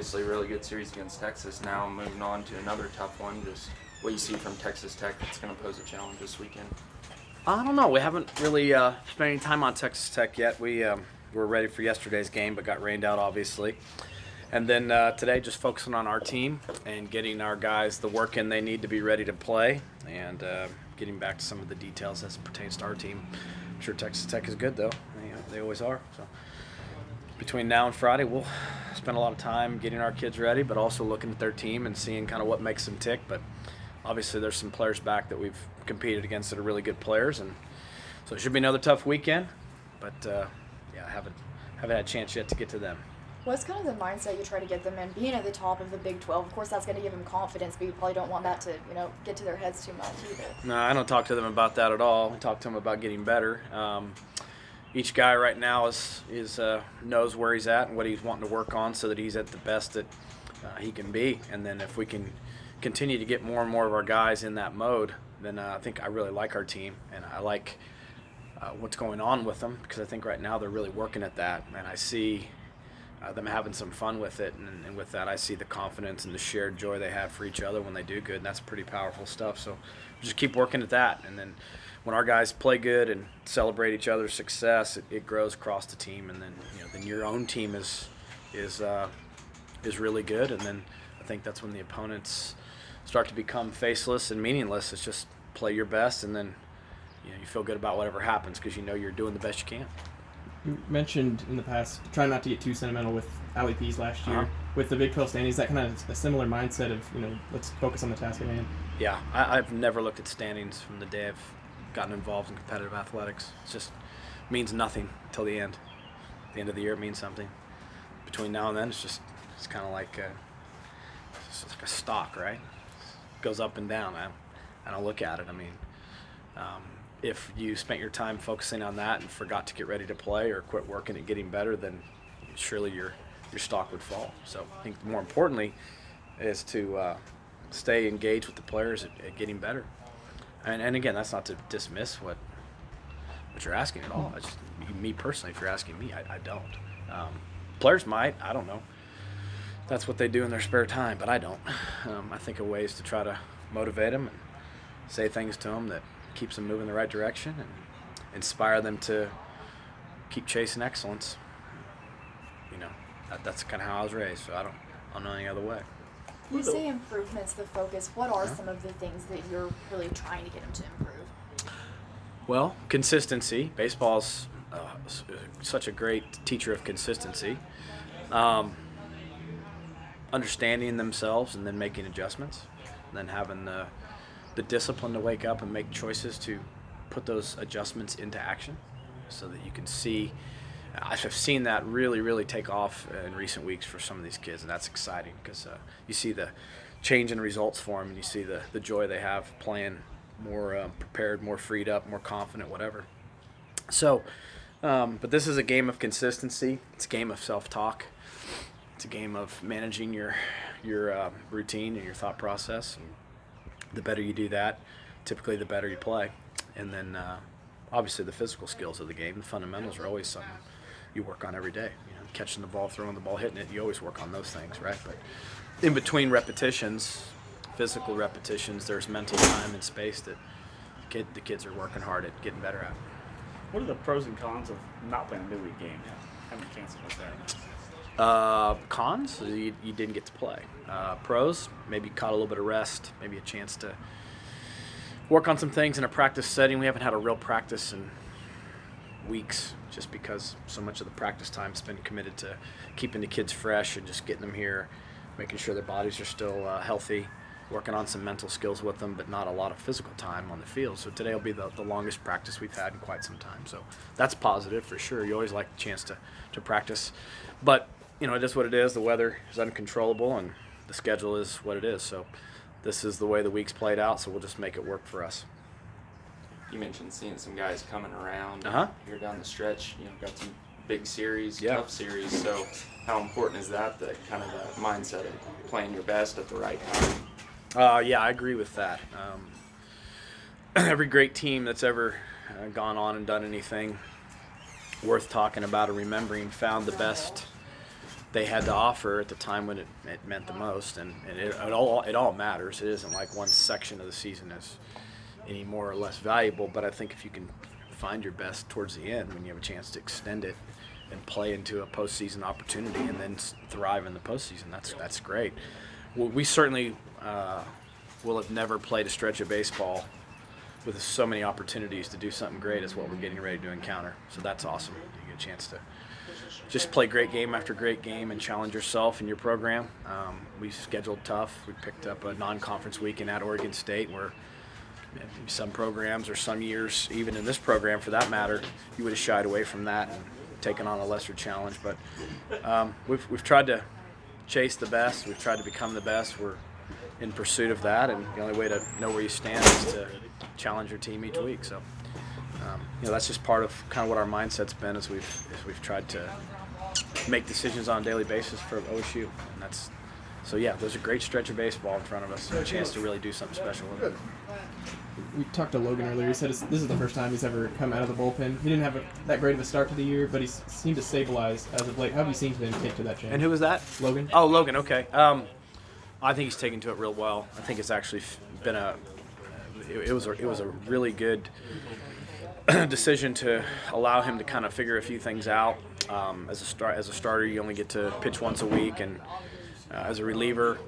obviously a really good series against Texas. Now moving on to another tough one. Just what you see from Texas Tech that's going to pose a challenge this weekend. I don't know. We haven't really spent any time on Texas Tech yet. We were ready for yesterday's game, but got rained out, obviously. And then today, just focusing on our team and getting our guys the work in they need to be ready to play, and getting back to some of the details as it pertains to our team. I'm sure Texas Tech is good, though. They always are. So between now and Friday, we'll spend a lot of time getting our kids ready, but also looking at their team and seeing kind of what makes them tick. But obviously, there's some players back that we've competed against that are really good players, and so it should be another tough weekend. But I haven't had a chance yet to get to them. What's kind of the mindset you try to get them in? Being at the top of the Big 12, of course, that's going to give them confidence, but you probably don't want that to, get to their heads too much either. No, I don't talk to them about that at all. I talk to them about getting better. Each guy right now is knows where he's at and what he's wanting to work on, so that he's at the best that he can be. And then if we can continue to get more and more of our guys in that mode, then I think I really like our team, and I like what's going on with them, because I think right now they're really working at that, and I see them having some fun with it, and with that I see the confidence and the shared joy they have for each other when they do good, and that's pretty powerful stuff. So just keep working at that, and then when our guys play good and celebrate each other's success, it grows across the team, and then then your own team is really good, and then I think that's when the opponents start to become faceless and meaningless. It's just play your best, and then you feel good about whatever happens because you're doing the best you can. You mentioned in the past, trying not to get too sentimental with Allie P's last year. With the Big 12 standings, that kind of a similar mindset of, let's focus on the task at hand? Yeah, I've never looked at standings from the day I've gotten involved in competitive athletics. It just means nothing till the end. At the end of the year, it means something. Between now and then, it's kind of like it's like a stock, right? It goes up and down. I don't look at it. If you spent your time focusing on that and forgot to get ready to play or quit working at getting better, then surely your stock would fall. So I think more importantly is to stay engaged with the players at getting better. And again, that's not to dismiss what you're asking at all. It's just, me personally, if you're asking me, I don't. Players might, I don't know. That's what they do in their spare time, but I don't. I think of ways to try to motivate them and say things to them that keeps them moving in the right direction and inspire them to keep chasing excellence. That's kind of how I was raised, so I don't know any other way. You say improvements, the focus. What are some of the things that you're really trying to get them to improve? Well, consistency. Baseball's such a great teacher of consistency. Understanding themselves and then making adjustments, and then having the discipline to wake up and make choices to put those adjustments into action, so that you can see. I've seen that really, really take off in recent weeks for some of these kids, and that's exciting because you see the change in results for them, and you see the joy they have playing more prepared, more freed up, more confident, whatever. So, but this is a game of consistency. It's a game of self-talk. It's a game of managing your routine and your thought process. And the better you do that, typically the better you play. And then obviously the physical skills of the game, the fundamentals are always something you work on every day. Catching the ball, throwing the ball, hitting it, you always work on those things, right? But in between repetitions, physical repetitions, there's mental time and space that the kids are working hard at getting better at. What are the pros and cons of not playing a midweek game? How many chances was that? Cons, you didn't get to play. Pros, maybe caught a little bit of rest, maybe a chance to work on some things in a practice setting. We haven't had a real practice in weeks, just because so much of the practice time's been committed to keeping the kids fresh and just getting them here, making sure their bodies are still healthy, working on some mental skills with them, but not a lot of physical time on the field. So today will be the longest practice we've had in quite some time. So that's positive for sure. You always like a chance to practice. But, it is what it is. The weather is uncontrollable, and the schedule is what it is. So this is the way the week's played out, so we'll just make it work for us. You mentioned seeing some guys coming around here down the stretch. Got some big series, tough series. So how important is that kind of the mindset of playing your best at the right time? Yeah, I agree with that. Every great team that's ever gone on and done anything worth talking about or remembering found the best they had to offer at the time when it meant the most, and it all matters. It isn't like one section of the season is any more or less valuable, but I think if you can find your best towards the end when you have a chance to extend it and play into a postseason opportunity and then thrive in the postseason, that's great. We certainly will have never played a stretch of baseball with so many opportunities to do something great as what we're getting ready to encounter. So that's awesome. You get a chance to just play great game after great game and challenge yourself and your program. We scheduled tough. We picked up a non-conference weekend at Oregon State where some programs or some years, even in this program for that matter, you would have shied away from that and taken on a lesser challenge. But we've tried to chase the best. We've tried to become the best. We're in pursuit of that, and the only way to know where you stand is to challenge your team each week. So that's just part of kind of what our mindset's been as we've tried to make decisions on a daily basis for OSU. And there's a great stretch of baseball in front of us and a chance to really do something special with it. We talked to Logan earlier. He said this is the first time he's ever come out of the bullpen. He didn't have that great of a start to the year, but he seemed to stabilize as of late. How have you seen him take to that change? And who was that? Logan. Oh, Logan. Okay. I think he's taken to it real well. I think it's actually been it was a really good decision to allow him to kind of figure a few things out. As a starter, you only get to pitch once a week, and as a reliever,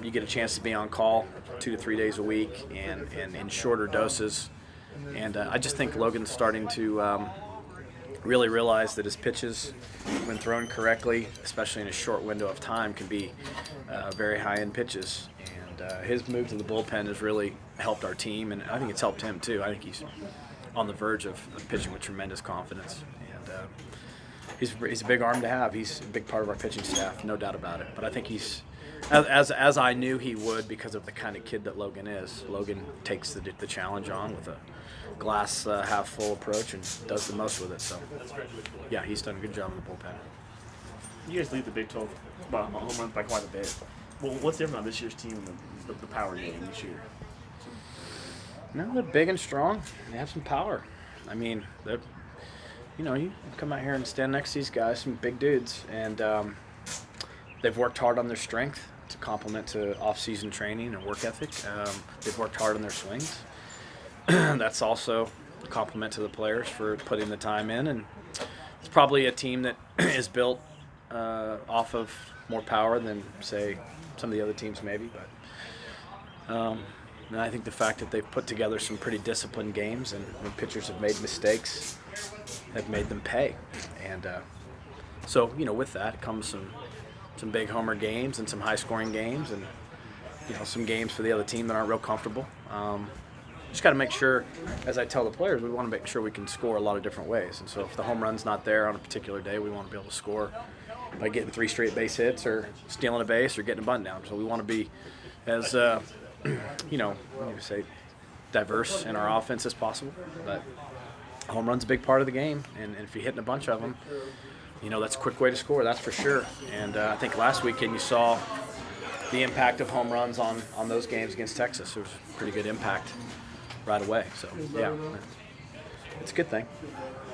you get a chance to be on call 2 to 3 days a week and in shorter doses. And I just think Logan's starting to really realize that his pitches, when thrown correctly, especially in a short window of time, can be very high-end pitches. And his move to the bullpen has really helped our team, and I think it's helped him too. I think he's on the verge of pitching with tremendous confidence. And he's a big arm to have. He's a big part of our pitching staff, no doubt about it. But I think he's, as I knew he would because of the kind of kid that Logan is. Logan takes the challenge on with a glass half full approach and does the most with it. So, yeah, he's done a good job in the bullpen. You guys lead the Big 12 home runs by quite a bit. Well, what's different on this year's team and the power game this year? No, they're big and strong. They have some power. I mean, you come out here and stand next to these guys, some big dudes, and they've worked hard on their strength. It's a compliment to off-season training and work ethic. They've worked hard on their swings. That's also a compliment to the players for putting the time in, and it's probably a team that is built off of more power than, say, some of the other teams maybe, but and I think the fact that they've put together some pretty disciplined games and when pitchers have made mistakes, have made them pay. And so, with that comes some big homer games and some high-scoring games and, some games for the other team that aren't real comfortable. Just got to make sure, as I tell the players, we want to make sure we can score a lot of different ways. And so if the home run's not there on a particular day, we want to be able to score by getting 3 straight base hits or stealing a base or getting a bunt down. So we want to be as, diverse in our offense as possible. But home run's a big part of the game. And if you're hitting a bunch of them, that's a quick way to score, that's for sure. And I think last weekend you saw the impact of home runs on those games against Texas. There was a pretty good impact right away. So, yeah, it's a good thing.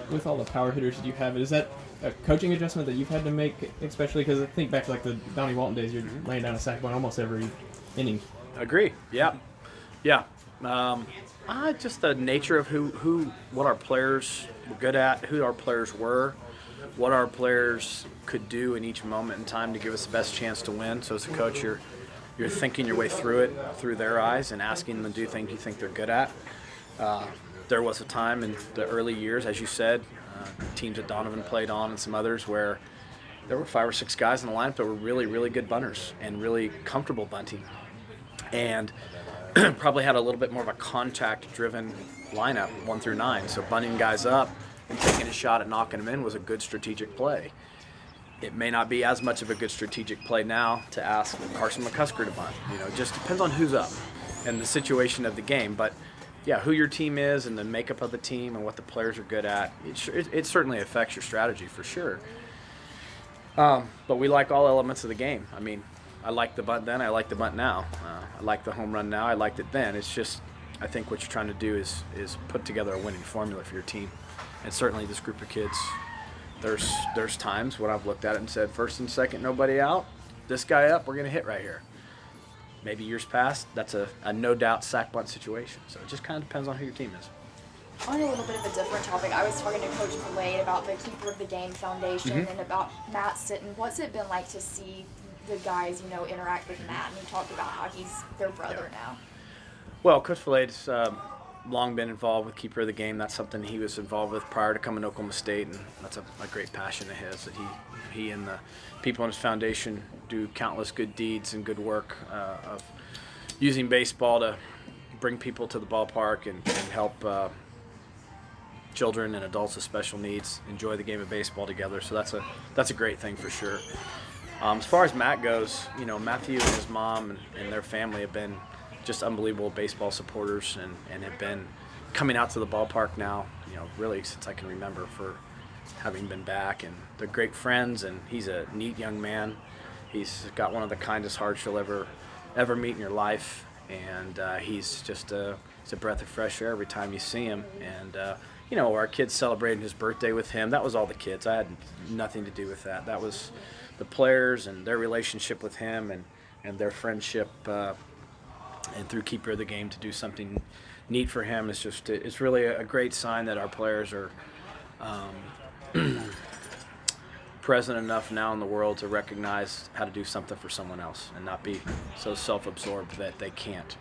With all the power hitters that you have, is that a coaching adjustment that you've had to make, especially because I think back to like the Donnie Walton days, you're laying down a sac bunt almost every inning. Agree. Yeah. Just the nature of what our players were good at, who our players were, what our players could do in each moment in time to give us the best chance to win. So as a coach, you're thinking your way through it through their eyes and asking them to do things you think they're good at. There was a time in the early years, as you said, teams that Donovan played on and some others where there were 5 or 6 guys in the lineup that were really, really good bunters and really comfortable bunting. And probably had a little bit more of a contact-driven lineup, 1 through 9. So bunting guys up and taking a shot at knocking them in was a good strategic play. It may not be as much of a good strategic play now to ask Carson McCusker to bunt. It just depends on who's up and the situation of the game. But, yeah, who your team is and the makeup of the team and what the players are good at, it certainly affects your strategy for sure. But we like all elements of the game. I mean, I liked the bunt then, I like the bunt now. I like the home run now, I liked it then. It's just, I think what you're trying to do is put together a winning formula for your team. And certainly this group of kids there's times when I've looked at it and said, first and second, nobody out, this guy up, we're going to hit right here. Maybe years past, that's a no doubt sack bunt situation. So it just kind of depends on who your team is. On a little bit of a different topic, I was talking to Coach Holliday about the Keeper of the Game Foundation and about Matt Sitton. What's it been like to see the guys, interact with Matt? And you talked about how he's their brother now. Well, Coach Holladay's long been involved with Keeper of the Game. That's something he was involved with prior to coming to Oklahoma State, and that's a great passion of his that he and the people in his foundation do countless good deeds and good work of using baseball to bring people to the ballpark and help children and adults with special needs enjoy the game of baseball together. So that's a great thing for sure. As far as Matt goes, Matthew and his mom and their family have been just unbelievable baseball supporters and have been coming out to the ballpark now, really since I can remember, for having been back. And they're great friends, and he's a neat young man. He's got one of the kindest hearts you'll ever meet in your life, and he's just it's a breath of fresh air every time you see him. And our kids celebrating his birthday with him, that was all the kids. I had nothing to do with that. That was the players and their relationship with him and their friendship, and through Keeper of the Game to do something neat for him. It's really a great sign that our players are present enough now in the world to recognize how to do something for someone else and not be so self-absorbed that they can't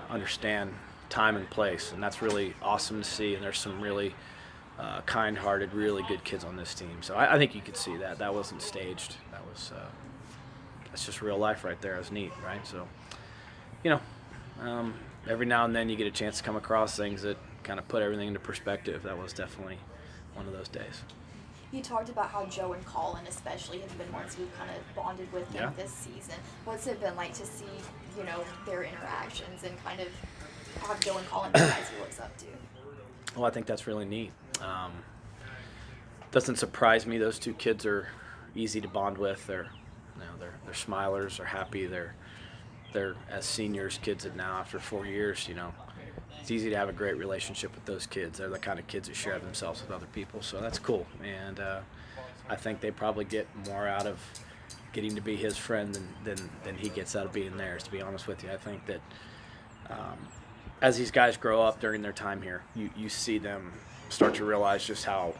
understand time and place. And that's really awesome to see. And there's some really kind-hearted, really good kids on this team. So I think you could see that. That wasn't staged. That's just real life right there. It was neat, right? So, every now and then you get a chance to come across things that kind of put everything into perspective. That was definitely one of those days. You talked about how Joe and Colin especially have been ones who've kind of bonded with him this season. What's it been like to see, their interactions and kind of have Joe and Colin be guys he looks up to? Well, I think that's really neat. Doesn't surprise me. Those two kids are easy to bond with. They're smilers. They're happy. They're as seniors, kids that now after 4 years, it's easy to have a great relationship with those kids. They're the kind of kids that share themselves with other people, so that's cool. And I think they probably get more out of getting to be his friend than he gets out of being theirs, to be honest with you. I think that as these guys grow up during their time here, you see them start to realize just how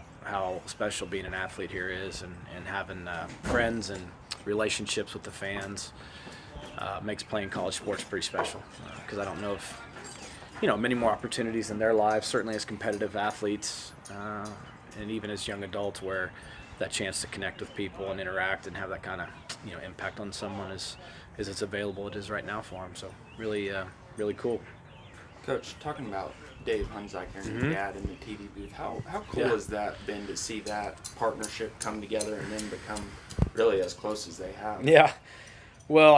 special being an athlete here is, and having friends and relationships with the fans makes playing college sports pretty special, because I don't know if many more opportunities in their lives, certainly as competitive athletes and even as young adults, where that chance to connect with people and interact and have that kind of impact on someone is as available it is right now for them. So really cool. Coach, talking about Dave Hunziker and your dad in the TV booth, how cool has that been to see that partnership come together and then become really as close as they have? Yeah. Well,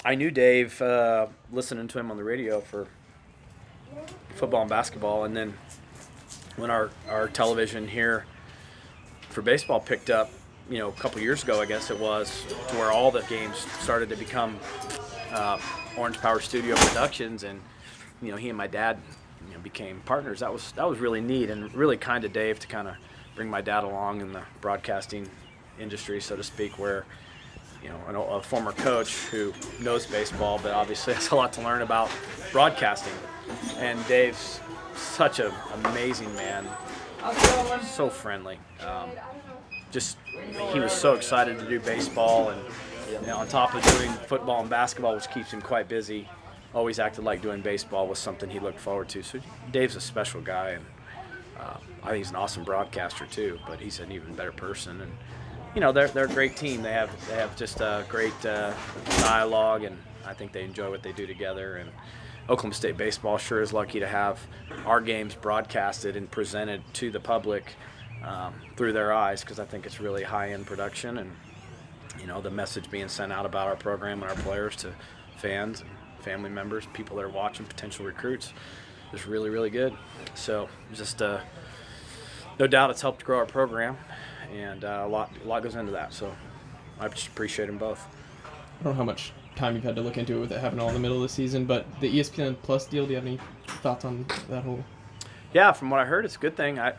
I knew Dave listening to him on the radio for football and basketball, and then when our television here for baseball picked up, a couple years ago, I guess it was, to where all the games started to become Orange Power Studio Productions, and he and my dad became partners. That was really neat, and really kind of Dave to kind of bring my dad along in the broadcasting industry, so to speak, where a former coach who knows baseball but obviously has a lot to learn about broadcasting. And Dave's such an amazing man, so friendly. He was so excited to do baseball, and on top of doing football and basketball, which keeps him quite busy, always acted like doing baseball was something he looked forward to. So Dave's a special guy, and I think he's an awesome broadcaster too, but he's an even better person. And they're a great team. They have just a great dialogue, and I think they enjoy what they do together. And Oklahoma State baseball sure is lucky to have our games broadcasted and presented to the public through their eyes, because I think it's really high-end production, and the message being sent out about our program and our players to fans and family members, people that are watching, potential recruits, is really, really good. So just no doubt it's helped grow our program, and a lot goes into that. So I just appreciate them both. I don't know how much time you've had to look into it with it happening all in the middle of the season, but the ESPN Plus deal, do you have any thoughts on that whole? Yeah, from what I heard, it's a good thing. I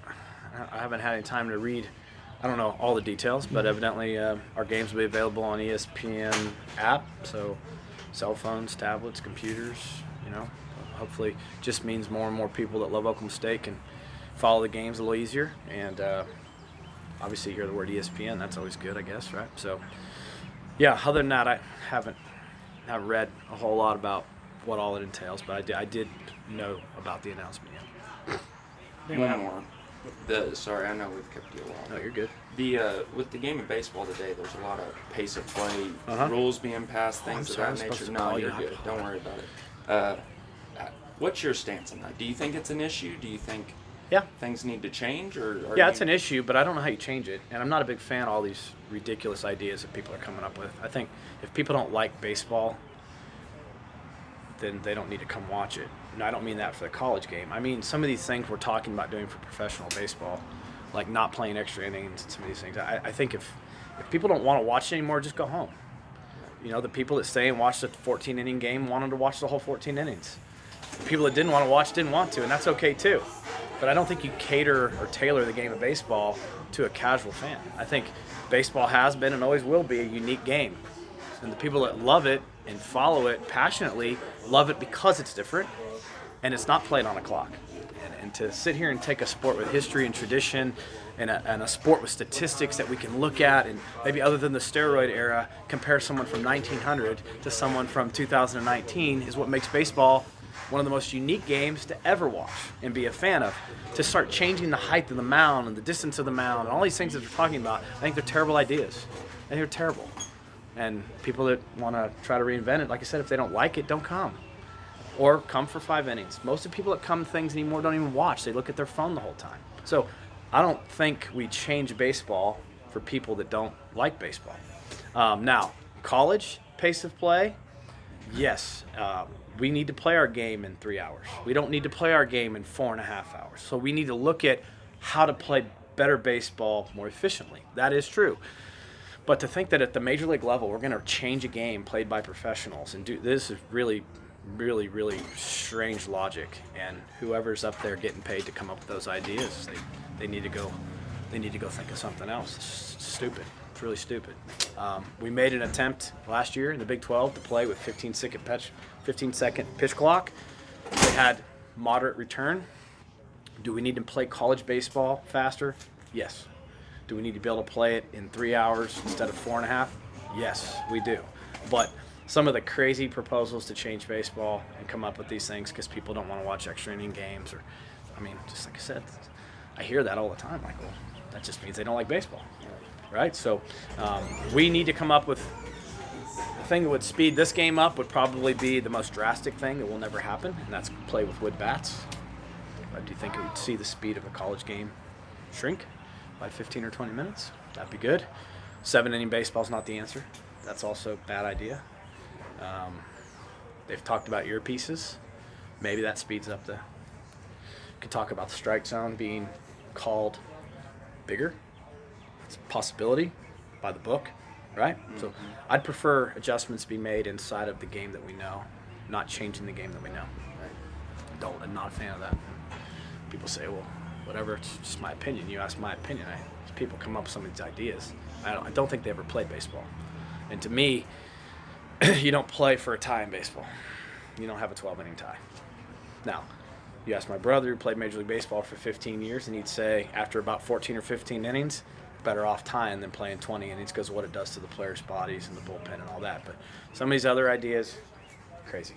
haven't had any time to read I don't know all the details, but evidently our games will be available on ESPN app. So cell phones, tablets, computers, hopefully just means more and more people that love Oklahoma State can follow the games a little easier. And obviously you hear the word ESPN, that's always good, I guess, right? So yeah, other than that, I haven't read a whole lot about what all it entails, but I did know about the announcement. Yeah. One more. Sorry, I know we've kept you a while. No, you're good. With the game of baseball today, there's a lot of pace of play, rules being passed, things of sorry, that I'm supposed nature. to No, call you're you. good. Don't worry about it. What's your stance on that? Do you think it's an issue? Do you think things need to change? It's an issue, but I don't know how you change it. And I'm not a big fan of all these ridiculous ideas that people are coming up with. I think if people don't like baseball, then they don't need to come watch it. And I don't mean that for the college game. I mean some of these things we're talking about doing for professional baseball, like not playing extra innings and some of these things. I think if people don't want to watch it anymore, just go home. The people that stay and watch the 14-inning game wanted to watch the whole 14 innings. The people that didn't want to watch didn't want to, and that's okay too. But I don't think you cater or tailor the game of baseball to a casual fan. I think baseball has been and always will be a unique game. And the people that love it and follow it passionately love it because it's different and it's not played on a clock. And to sit here and take a sport with history and tradition and a sport with statistics that we can look at and maybe other than the steroid era, compare someone from 1900 to someone from 2019 is what makes baseball one of the most unique games to ever watch and be a fan of. To start changing the height of the mound and the distance of the mound and all these things that we're talking about, I think they're terrible ideas. I think they're terrible. And people that want to try to reinvent it, like I said, if they don't like it, don't come. Or come for 5 innings. Most of the people that come to things anymore don't even watch. They look at their phone the whole time. So I don't think we change baseball for people that don't like baseball. Now, college pace of play, yes. We need to play our game in 3 hours. We don't need to play our game in 4.5 hours. So we need to look at how to play better baseball more efficiently. That is true. But to think that at the major league level we're going to change a game played by professionals and do this is really, really, really strange logic. And whoever's up there getting paid to come up with those ideas, they need to go think of something else. It's stupid. It's really stupid. We made an attempt last year in the Big 12 to play with 15-second pitch clock. They had moderate return. Do we need to play college baseball faster? Yes. Do we need to be able to play it in 3 hours instead of 4.5? Yes, we do. But some of the crazy proposals to change baseball and come up with these things because people don't want to watch extra inning games, just like I said, I hear that all the time, Michael. That just means they don't like baseball, right? So we need to come up with the thing that would speed this game up would probably be the most drastic thing that will never happen, and that's play with wood bats. But do you think it would see the speed of a college game shrink by 15 or 20 minutes? That'd be good. 7-inning baseball's not the answer. That's also a bad idea. They've talked about earpieces. Maybe that speeds up the... Could talk about the strike zone being called bigger. It's a possibility by the book, right? Mm-hmm. So I'd prefer adjustments be made inside of the game that we know, not changing the game that we know. Right. I'm not a fan of that. People say, well, whatever, it's just my opinion. You ask my opinion. People come up with some of these ideas. I don't think they ever played baseball. And to me, you don't play for a tie in baseball. You don't have a 12-inning tie. Now, you ask my brother who played Major League Baseball for 15 years, and he'd say after about 14 or 15 innings, better off tying than playing 20 innings because of what it does to the players' bodies and the bullpen and all that. But some of these other ideas, crazy.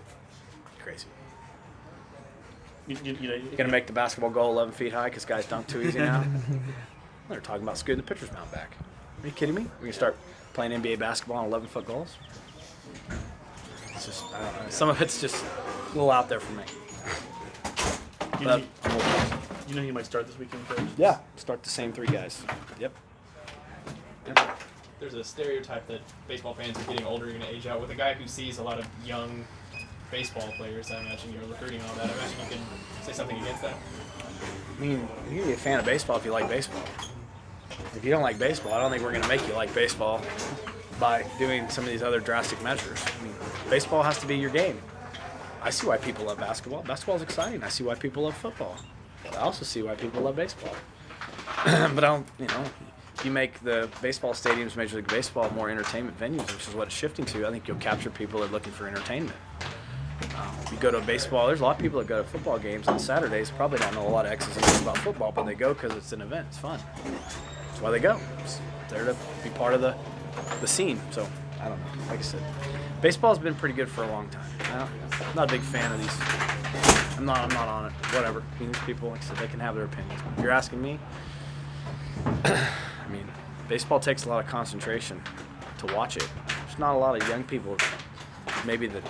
You're going to make the basketball goal 11 feet high because guys dunk too easy now? They're talking about scooting the pitcher's mound back. Are you kidding me? We're going to start playing NBA basketball on 11-foot goals? It's just, I don't know. Some of it's just a little out there for me. You know he might start this weekend, Coach? Yeah, start the same 3 guys. Yep. There's a stereotype that baseball fans are getting older, you're going to age out. With a guy who sees a lot of young baseball players, I imagine you're recruiting and all that. I imagine you can say something against that. I mean, you can be a fan of baseball if you like baseball. If you don't like baseball, I don't think we're going to make you like baseball by doing some of these other drastic measures. I mean, baseball has to be your game. I see why people love basketball. Basketball is exciting. I see why people love football. I also see why people love baseball. But I don't, you make the baseball stadiums, Major League Baseball, more entertainment venues, which is what it's shifting to, I think you'll capture people that are looking for entertainment. You go to baseball, there's a lot of people that go to football games on Saturdays, probably don't know a lot of X's and O's about football, but they go because it's an event, it's fun. That's why they go. It's there to be part of the scene. So, I don't know. Like I said, baseball's been pretty good for a long time. I'm not a big fan of these. I'm not on it. Whatever. I mean, these people, like I said, they can have their opinions. But if you're asking me, I mean, baseball takes a lot of concentration to watch it. There's not a lot of young people, maybe the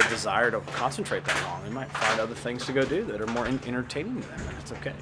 desire to concentrate that long. They might find other things to go do that are more entertaining to them, and it's okay.